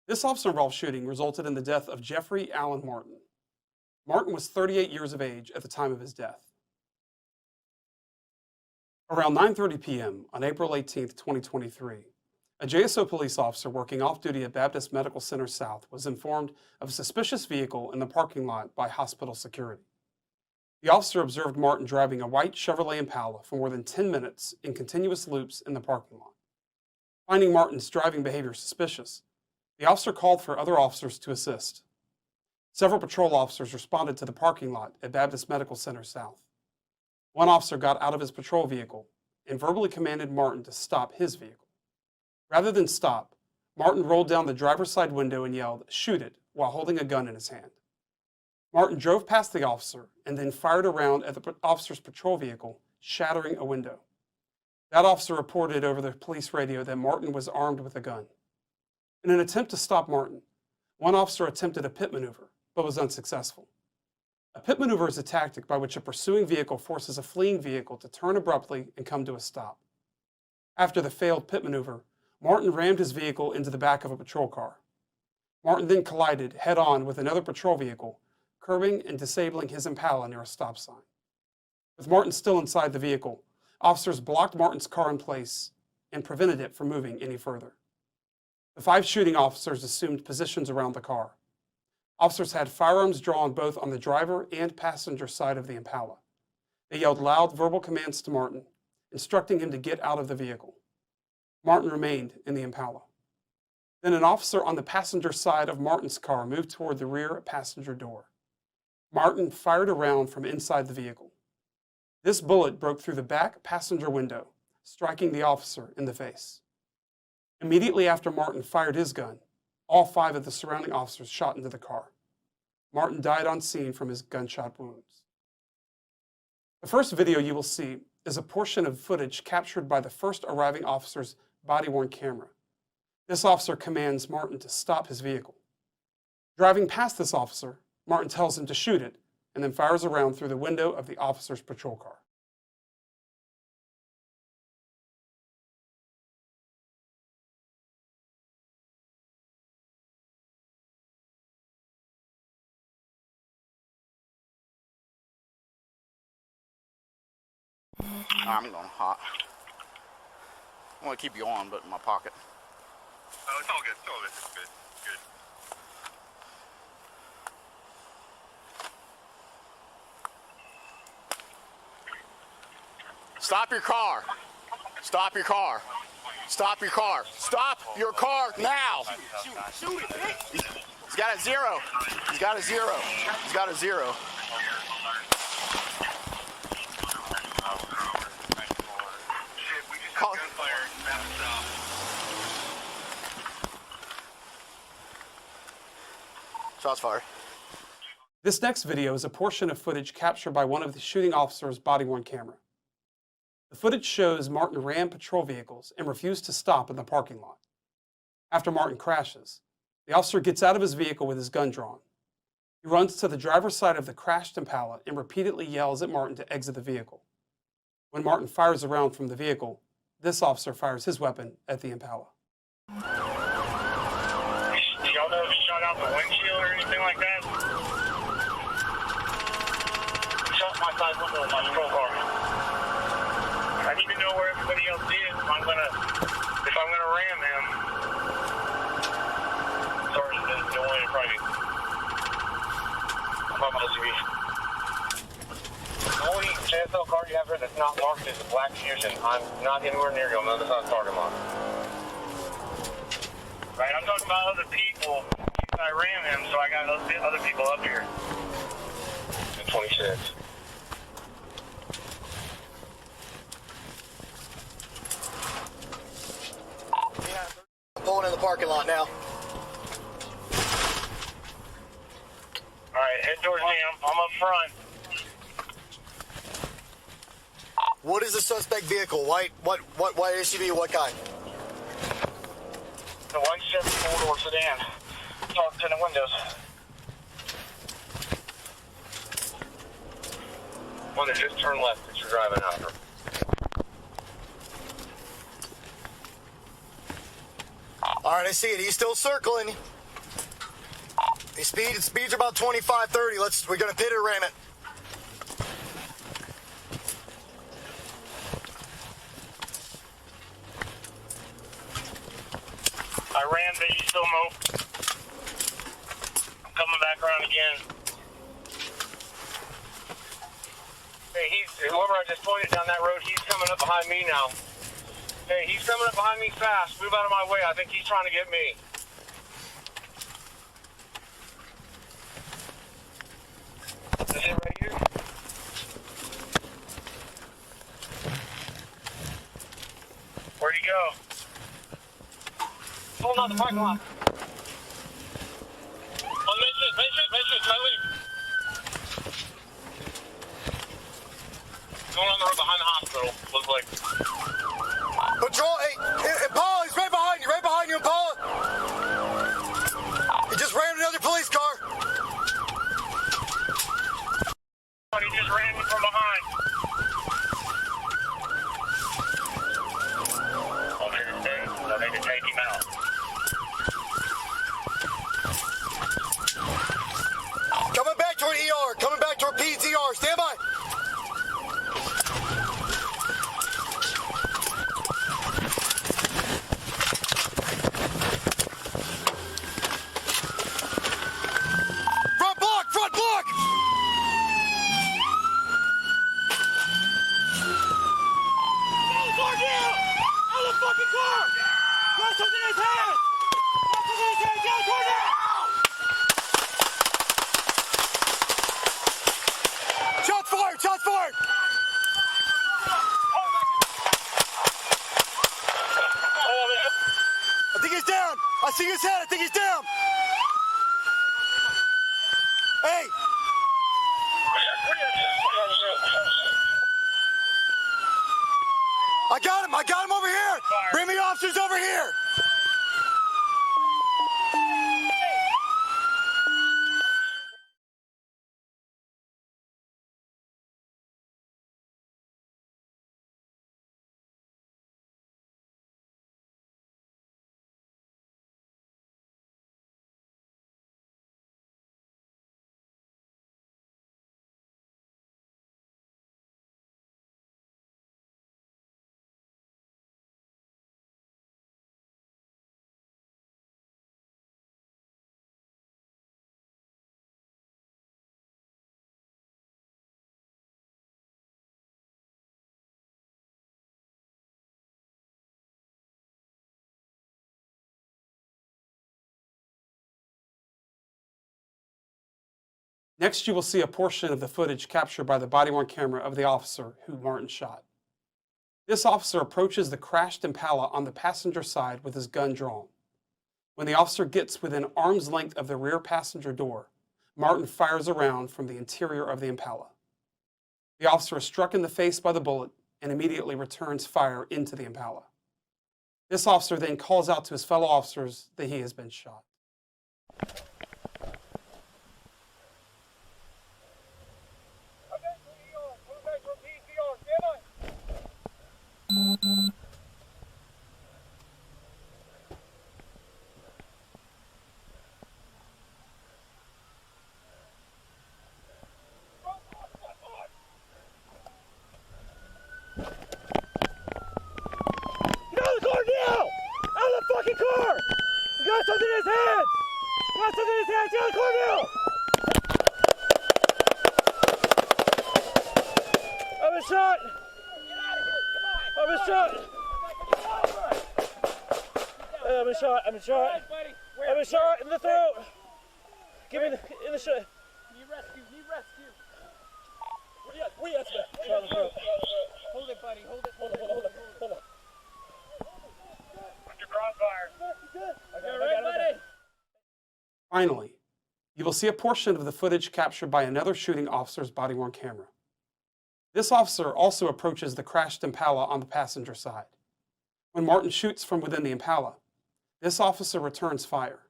This officer-involved shooting resulted in the death of Jeffery Allen Martin. Martin was 38 years of age at the time of his death. Around 9:30 p.m. on April 18, 2023, a JSO police officer working off-duty at Baptist Medical Center South was informed of a suspicious vehicle in the parking lot by hospital security. The officer observed Martin driving a white Chevrolet Impala for more than 10 minutes in continuous loops in the parking lot. Finding Martin's driving behavior suspicious, the officer called for other officers to assist. Several patrol officers responded to the parking lot at Baptist Medical Center South. One officer got out of his patrol vehicle and verbally commanded Martin to stop his vehicle. Rather than stop, Martin rolled down the driver's side window and yelled, "Shoot it," while holding a gun in his hand. Martin drove past the officer and then fired a round at the officer's patrol vehicle, shattering a window. That officer reported over the police radio that Martin was armed with a gun. In an attempt to stop Martin, one officer attempted a pit maneuver, but was unsuccessful. A pit maneuver is a tactic by which a pursuing vehicle forces a fleeing vehicle to turn abruptly and come to a stop. After the failed pit maneuver, Martin rammed his vehicle into the back of a patrol car. Martin then collided head-on with another patrol vehicle, curbing and disabling his Impala near a stop sign. With Martin still inside the vehicle, officers blocked Martin's car in place and prevented it from moving any further. The 5 shooting officers assumed positions around the car. Officers had firearms drawn both on the driver and passenger side of the Impala. They yelled loud verbal commands to Martin, instructing him to get out of the vehicle. Martin remained in the Impala. Then an officer on the passenger side of Martin's car moved toward the rear passenger door. Martin fired a round from inside the vehicle. This bullet broke through the back passenger window, striking the officer in the face. Immediately after Martin fired his gun, all 5 of the surrounding officers shot into the car. Martin died on scene from his gunshot wounds. The first video you will see is a portion of footage captured by the first arriving officer's body-worn camera. This officer commands Martin to stop his vehicle. Driving past this officer, Martin tells him to shoot it and then fires a round through the window of the officer's patrol car. I'm going hot. I want to keep you on, but in my pocket. Oh, it's all good. It's all good. It's good. Good. Stop your car. Stop your car. Stop your car. Stop your car now. Shoot it. He's got a 0. He's got a 0. He's got a 0. Shots fired. This next video is a portion of footage captured by one of the shooting officer's body-worn camera. The footage shows Martin ram patrol vehicles and refused to stop in the parking lot. After Martin crashes, the officer gets out of his vehicle with his gun drawn. He runs to the driver's side of the crashed Impala and repeatedly yells at Martin to exit the vehicle. When Martin fires a round from the vehicle, this officer fires his weapon at the Impala. Y'all know if he shot out the windshield or anything like that? He shot my side window of my patrol car. I need to know where everybody else is if I'm gonna ram him. Sorry, don't want to probably. I'm on my SUV. The only JSL car you have here that's not marked is a black Fusion. I'm not anywhere near you. I'm on the other side of the target mark. Right, I'm talking about other people. I ran him, so I got other people up here. 26. I'm pulling in the parking lot now. Alright, head towards me. I'm up front. What is the suspect vehicle? White SUV? What kind? The one Chevy 4-door sedan. Talk to the windows. One that just turned left that you're driving after. All right, I see it. He's still circling. The speeds are about 25, 30. We're gonna pit or ram it. I rammed it, you still move. I'm coming back around again. Hey, whoever I just pointed down that road, he's coming up behind me now. Hey, he's coming up behind me fast. Move out of my way. I think he's trying to get me. Is it right here? Where'd he go? Pulling out the parking lot. On Main Street, going on the road behind the hospital. Looks like. Patrol, hey, Impala, he's right behind you, Impala. He just ran another police car. He just ran me from behind. I need to take him out. Coming back toward ER, coming back toward PZR. Stand by. Front block! Out of the fucking car! Got something in his hand! Got something in his hand! Down toward now! Shots fired! Shots fired! I think he's down! I see his head! I think he's down! Hey! I got him over here! Bring me officers over here! Next, you will see a portion of the footage captured by the body-worn camera of the officer who Martin shot. This officer approaches the crashed Impala on the passenger side with his gun drawn. When the officer gets within arm's length of the rear passenger door, Martin fires a round from the interior of the Impala. The officer is struck in the face by the bullet and immediately returns fire into the Impala. This officer then calls out to his fellow officers that he has been shot. Fucking car! He got something in his hands! He got something in his hands! Get out of the car now! I've been shot! I've been shot! I've been shot! I've been shot! I've been shot in the throat! Give me in the shot! Need rescue! We shot in the throat. Hold it, buddy. Hold it. Hold on. Finally, you will see a portion of the footage captured by another shooting officer's body-worn camera. This officer also approaches the crashed Impala on the passenger side. When Martin shoots from within the Impala, this officer returns fire.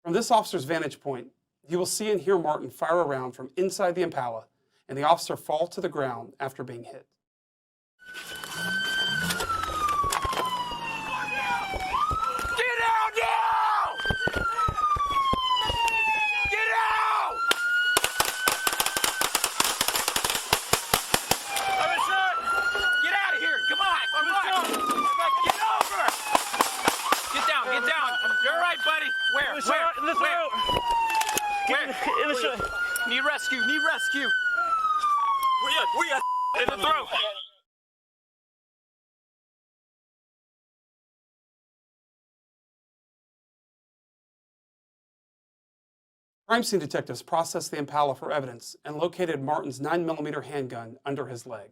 From this officer's vantage point, you will see and hear Martin fire a round from inside the Impala and the officer fall to the ground after being hit. Get down. You're all right, buddy. Where? Shot in the throat. Where? In the shot. Need rescue. Need rescue. Where you at? In the throat. Crime scene detectives processed the Impala for evidence and located Martin's 9mm handgun under his leg.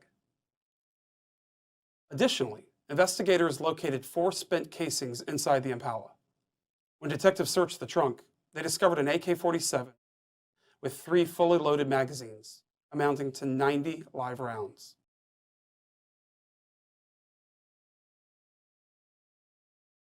Additionally, investigators located 4 spent casings inside the Impala. When detectives searched the trunk, they discovered an AK-47 with 3 fully loaded magazines, amounting to 90 live rounds.